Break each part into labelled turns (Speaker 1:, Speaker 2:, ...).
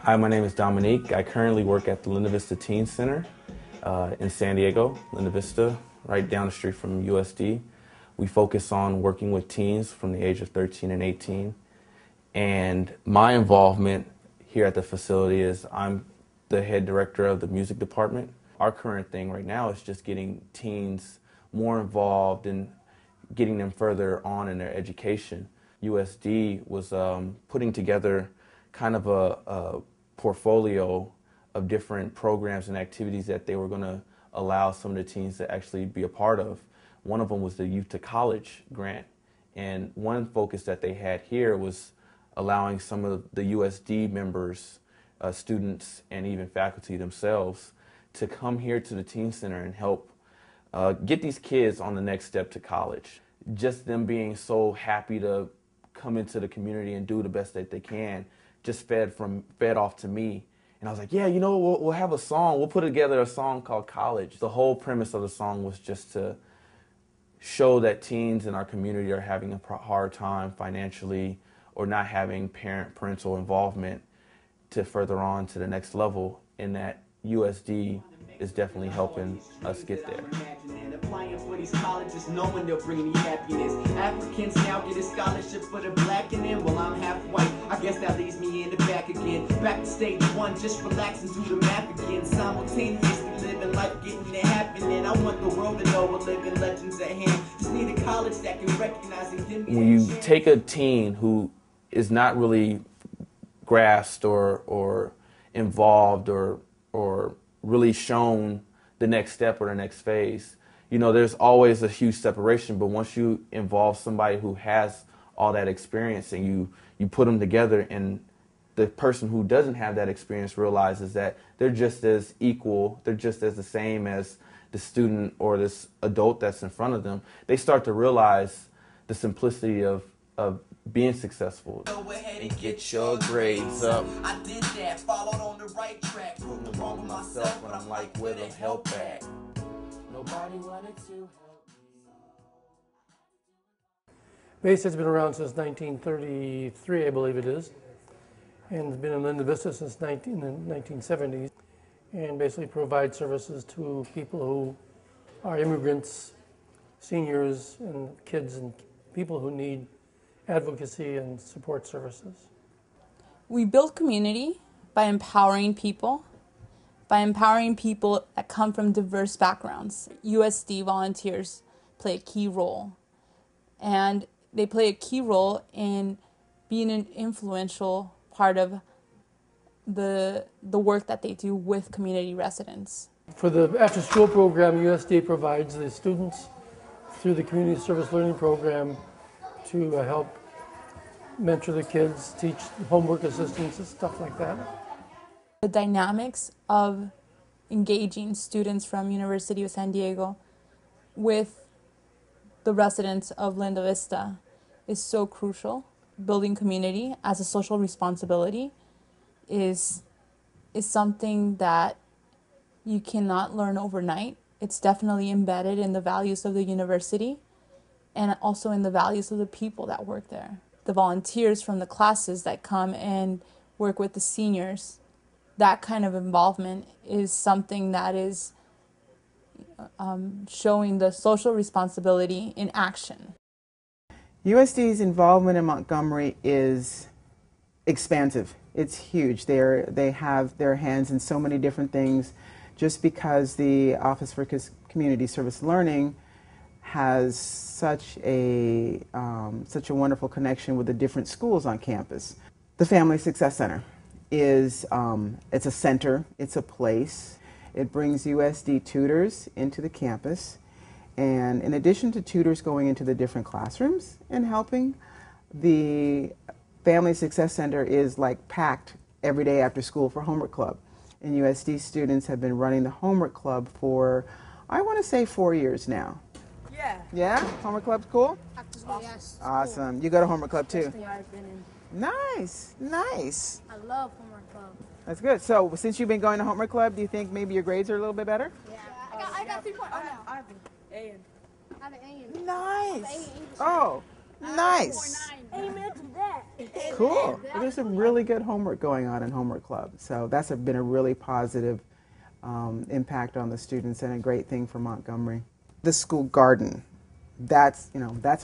Speaker 1: Hi, my name is Dominique. I currently work at the Vista Teen Center in San Diego, Vista, right down the street from USD. We focus on working with teens from the age of 13 and 18. And my involvement here at the facility is I'm the head director of the music department. Our current thing right now is just getting teens more involved and getting them further on in their education. USD was putting together kind of a portfolio of different programs and activities that they were going to allow some of the teens to actually be a part of. One of them was the Youth to College grant, and one focus that they had here was allowing some of the USD members, students, and even faculty themselves to come here to the Teen Center and help get these kids on the next step to college. Just them being so happy to come into the community and do the best that they can just fed off to me. And I was like, yeah, you know, we'll have a song. We'll put together a song called College. The whole premise of the song was just to show that teens in our community are having a hard time financially or not having parental involvement to further on to the next level, and that USD is definitely helping us get there.
Speaker 2: Applying for these colleges, knowing they'll bring me happiness. Africans now get a scholarship for the black and then, well, I'm half white. I guess that leaves me in the back again. Back to stage one, just relax and do the math again. Simultaneously living life, getting it happening. I want the world to know we're living legends at hand. Just need a college that can recognize and give me.
Speaker 1: When you take a teen who is not really grasped or involved or really shown the next step or the next phase, you know, there's always a huge separation. But once you involve somebody who has all that experience and you put them together, and the person who doesn't have that experience realizes that they're just as equal, they're just as the same as the student or this adult that's in front of them, they start to realize the simplicity of being successful.
Speaker 2: Go ahead and get your grades up. I did that, followed on the right track. Proving wrong with myself, but I'm like, where the help at? Nobody wanted to help me.
Speaker 3: Bayside's been around since 1933, I believe it is, and it's been in Linda Vista since the 1970s, and basically provides services to people who are immigrants, seniors, and kids and people who need advocacy and support services.
Speaker 4: We build community by empowering people that come from diverse backgrounds. USD volunteers play a key role, and they play a key role in being an influential part of the work that they do with community residents.
Speaker 3: For the after-school program, USD provides the students through the community service learning program to help mentor the kids, teach homework assistance and stuff like that.
Speaker 4: The dynamics of engaging students from University of San Diego with the residents of Linda Vista is so crucial. Building community as a social responsibility is something that you cannot learn overnight. It's definitely embedded in the values of the university and also in the values of the people that work there. The volunteers from the classes that come and work with the seniors, that kind of involvement is something that is showing the social responsibility in action.
Speaker 5: USD's involvement in Montgomery is expansive. It's huge. They have their hands in so many different things, just because the Office for Community Service Learning has such a wonderful connection with the different schools on campus. The Family Success Center is it's a center, it's a place. It brings USD tutors into the campus, and in addition to tutors going into the different classrooms and helping, the Family Success Center is like packed every day after school for homework club. And USD students have been running the homework club for, I want to say, 4 years now.
Speaker 6: Yeah.
Speaker 5: Yeah? Homework club's cool?
Speaker 6: Yes.
Speaker 5: Awesome. Cool. You go to homework club too?
Speaker 6: Yeah, I've been in.
Speaker 5: Nice. Nice.
Speaker 6: I love homework club.
Speaker 5: That's good. So since you've been going to homework club, do you think maybe your grades are a little bit better?
Speaker 6: Yeah. I got 3 points. I have an A.
Speaker 5: Nice. Oh, Nice.
Speaker 6: Amen to that.
Speaker 5: Cool. Well, there's some really good homework going on in Homework Club. So that's been a really positive impact on the students and a great thing for Montgomery. The school garden. That's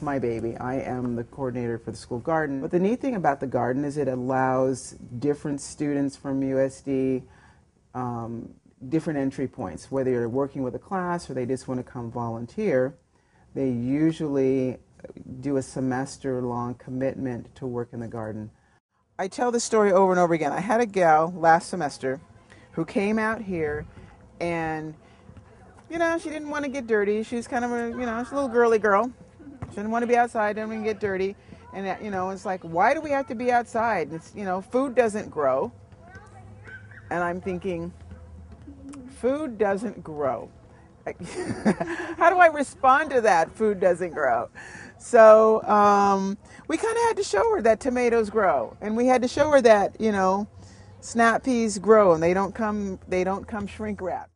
Speaker 5: my baby. I am the coordinator for the school garden. But the neat thing about the garden is it allows different students from USD different entry points. Whether you're working with a class or they just want to come volunteer, they usually do a semester-long commitment to work in the garden. I tell this story over and over again. I had a gal last semester who came out here and she didn't want to get dirty. She was kind of a, she's a little girly girl. She didn't want to be outside, didn't want to get dirty. And, it's like, why do we have to be outside? It's, food doesn't grow. And I'm thinking, food doesn't grow. How do I respond to that? Food doesn't grow. So we kind of had to show her that tomatoes grow. And we had to show her that, snap peas grow and they don't come shrink wrapped.